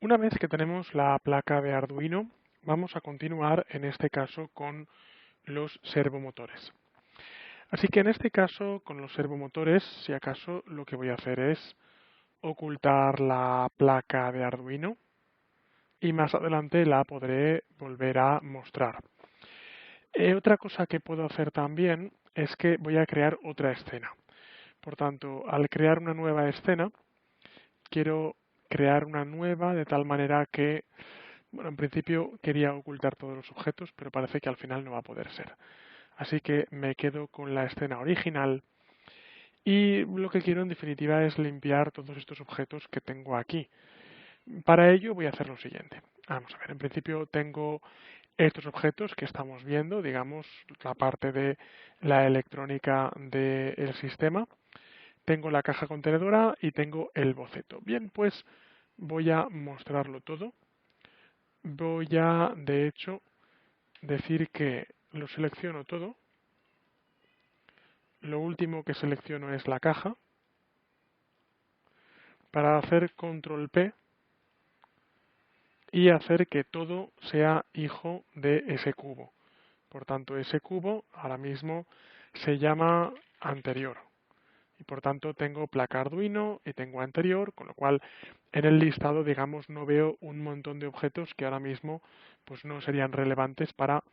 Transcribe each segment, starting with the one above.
Una vez que tenemos la placa de Arduino, vamos a continuar en este caso con los servomotores. Así que en este caso, con los servomotores, si acaso lo que voy a hacer es ocultar la placa de Arduino y más adelante la podré volver a mostrar. Otra cosa que puedo hacer también es que voy a crear otra escena. Por tanto, al crear una nueva escena, quiero crear una nueva de tal manera que, bueno, en principio quería ocultar todos los objetos, pero parece que al final no va a poder ser. Así que me quedo con la escena original y lo que quiero en definitiva es limpiar todos estos objetos que tengo aquí. Para ello voy a hacer lo siguiente. Vamos a ver, en principio tengo estos objetos que estamos viendo, digamos, la parte de la electrónica del sistema. Tengo la caja contenedora y tengo el boceto. Bien, pues voy a mostrarlo todo. Voy a, de hecho, decir que lo selecciono todo. Lo último que selecciono es la caja. Para hacer control P y hacer que todo sea hijo de ese cubo. Por tanto, ese cubo ahora mismo se llama anterior. Y por tanto tengo placa Arduino y tengo anterior, con lo cual en el listado, digamos, no veo un montón de objetos que ahora mismo pues no serían relevantes para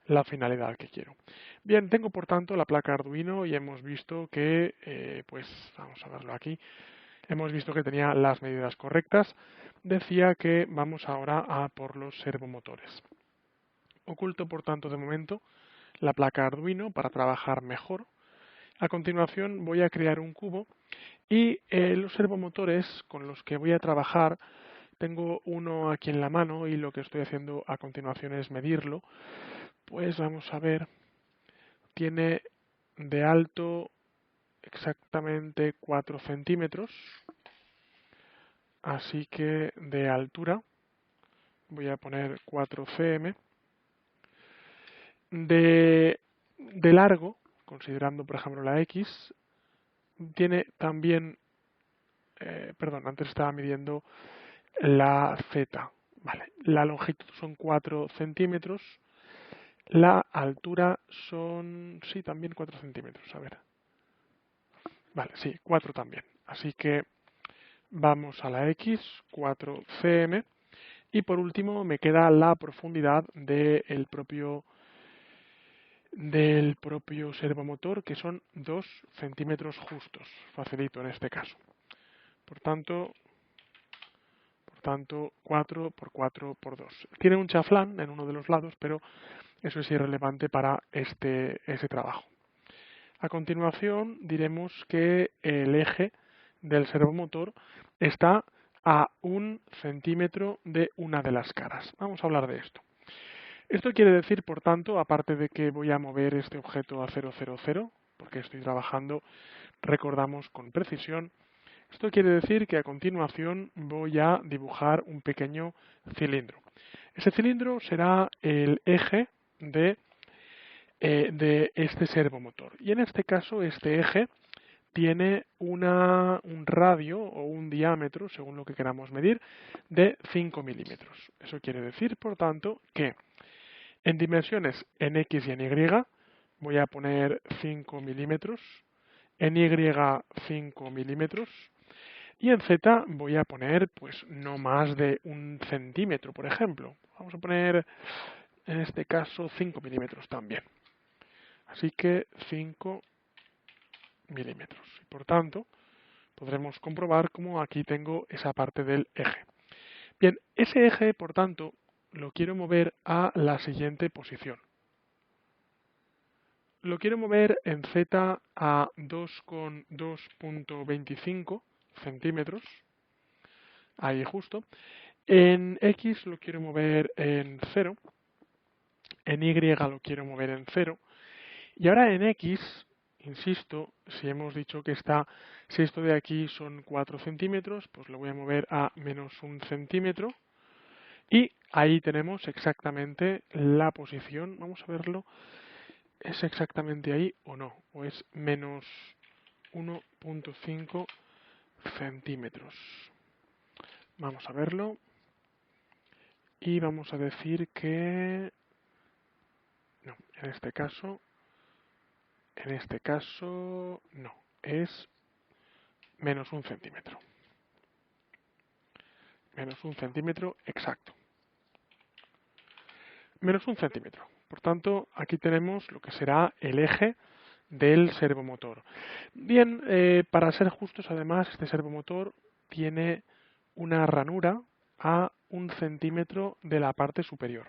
la finalidad que quiero. Bien, tengo por tanto la placa Arduino y hemos visto que, pues vamos a verlo aquí, hemos visto que tenía las medidas correctas. Decía que vamos ahora a por los servomotores. Oculto por tanto de momento la placa Arduino para trabajar mejor. A continuación voy a crear un cubo y los servomotores con los que voy a trabajar, tengo uno aquí en la mano y lo que estoy haciendo a continuación es medirlo. Pues vamos a ver, tiene de alto exactamente 4 centímetros, así que de altura voy a poner 4 cm. De largo, considerando por ejemplo la X, tiene también, perdón, antes estaba midiendo la Z. Vale, la longitud son 4 centímetros, la altura son, sí, también 4 centímetros, a ver. Vale, sí, 4 también. Así que vamos a la X, 4 cm, y por último me queda la profundidad del propio servomotor, que son 2 centímetros justos, facilito en este caso. Por tanto, 4 por 4 por 2. Tiene un chaflán en uno de los lados, pero eso es irrelevante para ese trabajo. A continuación diremos que el eje del servomotor está a 1 centímetro de una de las caras. Vamos a hablar de esto. Esto quiere decir, por tanto, aparte de que voy a mover este objeto a 0, 0, 0, porque estoy trabajando, recordamos, con precisión, esto quiere decir que a continuación voy a dibujar un pequeño cilindro. Ese cilindro será el eje de este servomotor. Y en este caso, este eje tiene un radio o un diámetro, según lo que queramos medir, de 5 milímetros. Eso quiere decir, por tanto, que en dimensiones en X y en Y voy a poner 5 milímetros, en Y 5 milímetros, y en Z voy a poner pues no más de 1 centímetro, por ejemplo. Vamos a poner en este caso 5 milímetros también. Así que 5 milímetros. Y por tanto, podremos comprobar cómo aquí tengo esa parte del eje. Bien, ese eje, por tanto, lo quiero mover a la siguiente posición. Lo quiero mover en Z a 2,2.25 centímetros. Ahí justo. En X lo quiero mover en 0. En Y lo quiero mover en 0. Y ahora en X, insisto, si hemos dicho que si esto de aquí son 4 centímetros, pues lo voy a mover a menos 1 centímetro. Y ahí tenemos exactamente la posición. Vamos a verlo. ¿Es exactamente ahí o no? O es menos 1,5 centímetros. Vamos a verlo. y vamos a decir que no, en este caso no, es menos 1 centímetro. Menos 1 centímetro exacto. Menos 1 centímetro. Por tanto, aquí tenemos lo que será el eje del servomotor. Bien, para ser justos, además, este servomotor tiene una ranura a 1 centímetro de la parte superior.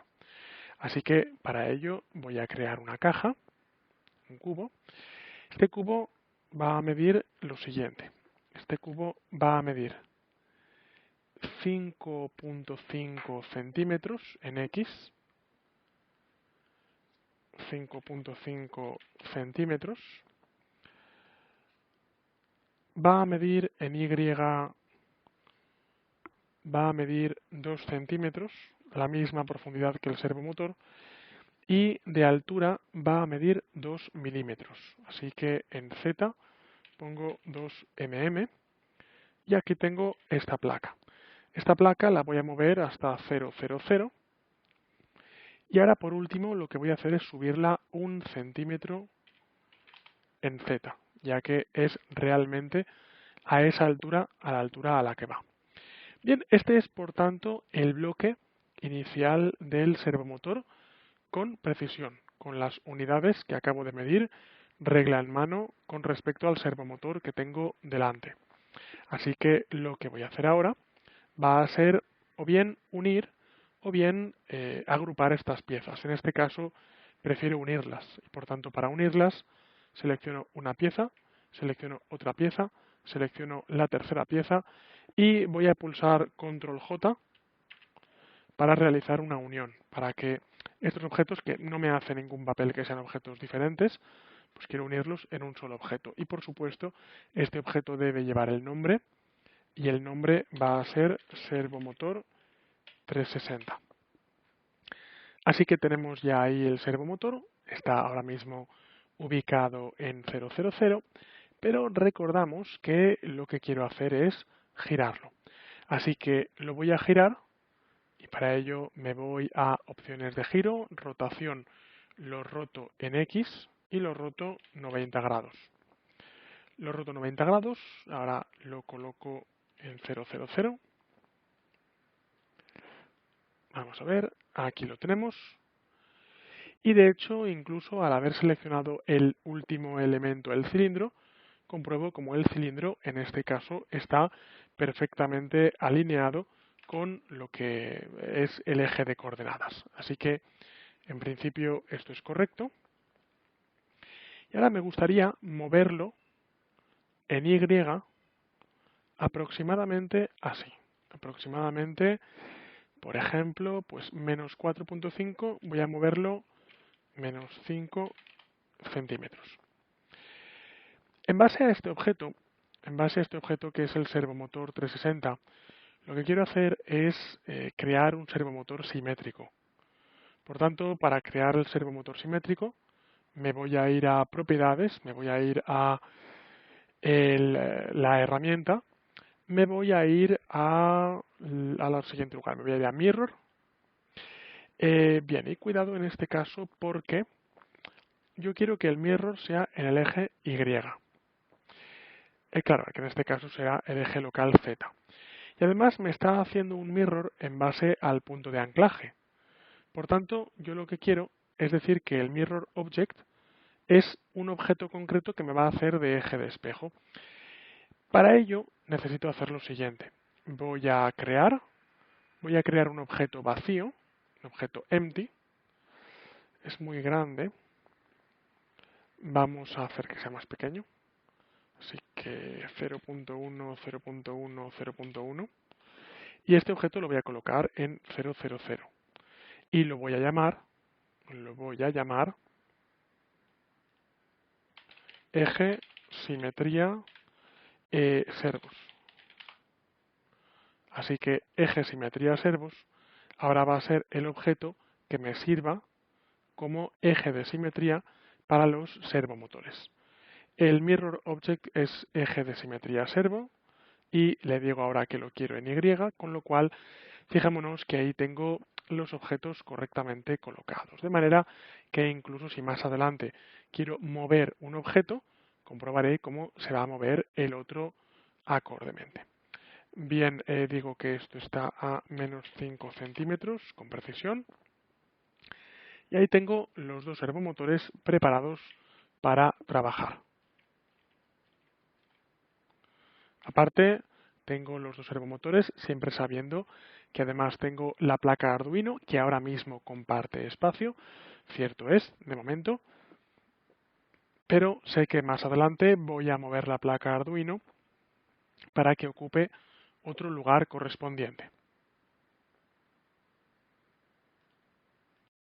Así que para ello voy a crear una caja, un cubo. Este cubo va a medir lo siguiente. Este cubo va a medir 5.5 centímetros en X, 5.5 centímetros. Va a medir en Y, va a medir 2 centímetros, la misma profundidad que el servomotor, y de altura va a medir 2 milímetros. Así que en Z pongo 2 mm y aquí tengo esta placa. Esta placa la voy a mover hasta 0, 0, 0. Y ahora por último lo que voy a hacer es subirla 1 centímetro en Z, ya que es realmente a esa altura, a la altura a la que va. Bien, este es por tanto el bloque inicial del servomotor con precisión, con las unidades que acabo de medir, regla en mano con respecto al servomotor que tengo delante. Así que lo que voy a hacer ahora va a ser o bien unir o bien agrupar estas piezas. En este caso prefiero unirlas y por tanto para unirlas selecciono una pieza, selecciono otra pieza, selecciono la tercera pieza y voy a pulsar Control J para realizar una unión, para que estos objetos que no me hacen ningún papel que sean objetos diferentes, pues quiero unirlos en un solo objeto. Y por supuesto, este objeto debe llevar el nombre y el nombre va a ser servomotor 360. Así que tenemos ya ahí el servomotor, está ahora mismo ubicado en 000, pero recordamos que lo que quiero hacer es girarlo. Así que lo voy a girar y para ello me voy a opciones de giro, rotación, lo roto en X y lo roto 90 grados. Lo roto 90 grados, ahora lo coloco en 000. Vamos a ver, aquí lo tenemos. Y de hecho, incluso al haber seleccionado el último elemento, el cilindro, compruebo como el cilindro, en este caso, está perfectamente alineado con lo que es el eje de coordenadas. Así que, en principio, esto es correcto. Y ahora me gustaría moverlo en Y aproximadamente así. Aproximadamente, por ejemplo, pues menos 4.5, voy a moverlo menos 5 centímetros. En base a este objeto que es el servomotor 360, lo que quiero hacer es crear un servomotor simétrico. Por tanto, para crear el servomotor simétrico, me voy a ir a propiedades, me voy a ir a la herramienta, me voy a ir a la siguiente lugar, me voy a ir a mirror. Bien, y cuidado en este caso porque yo quiero que el mirror sea en el eje Y. Claro, que en este caso será el eje local Z. Y además me está haciendo un mirror en base al punto de anclaje. Por tanto, yo lo que quiero es decir que el mirror object es un objeto concreto que me va a hacer de eje de espejo. Para ello necesito hacer lo siguiente. Voy a crear un objeto vacío, un objeto empty. Es muy grande. Vamos a hacer que sea más pequeño. Así que 0.1, 0.1, 0.1. Y este objeto lo voy a colocar en 000. Y lo voy a llamar eje simetría servos. Así que eje simetría servos ahora va a ser el objeto que me sirva como eje de simetría para los servomotores. El mirror object es eje de simetría servo y le digo ahora que lo quiero en Y, con lo cual fijémonos que ahí tengo los objetos correctamente colocados. De manera que incluso si más adelante quiero mover un objeto, comprobaré cómo se va a mover el otro acordemente. Bien, digo que esto está a menos 5 centímetros con precisión. Y ahí tengo los dos servomotores preparados para trabajar. Aparte, tengo los dos servomotores, siempre sabiendo que además tengo la placa Arduino, que ahora mismo comparte espacio, cierto es, de momento, pero sé que más adelante voy a mover la placa Arduino para que ocupe otro lugar correspondiente.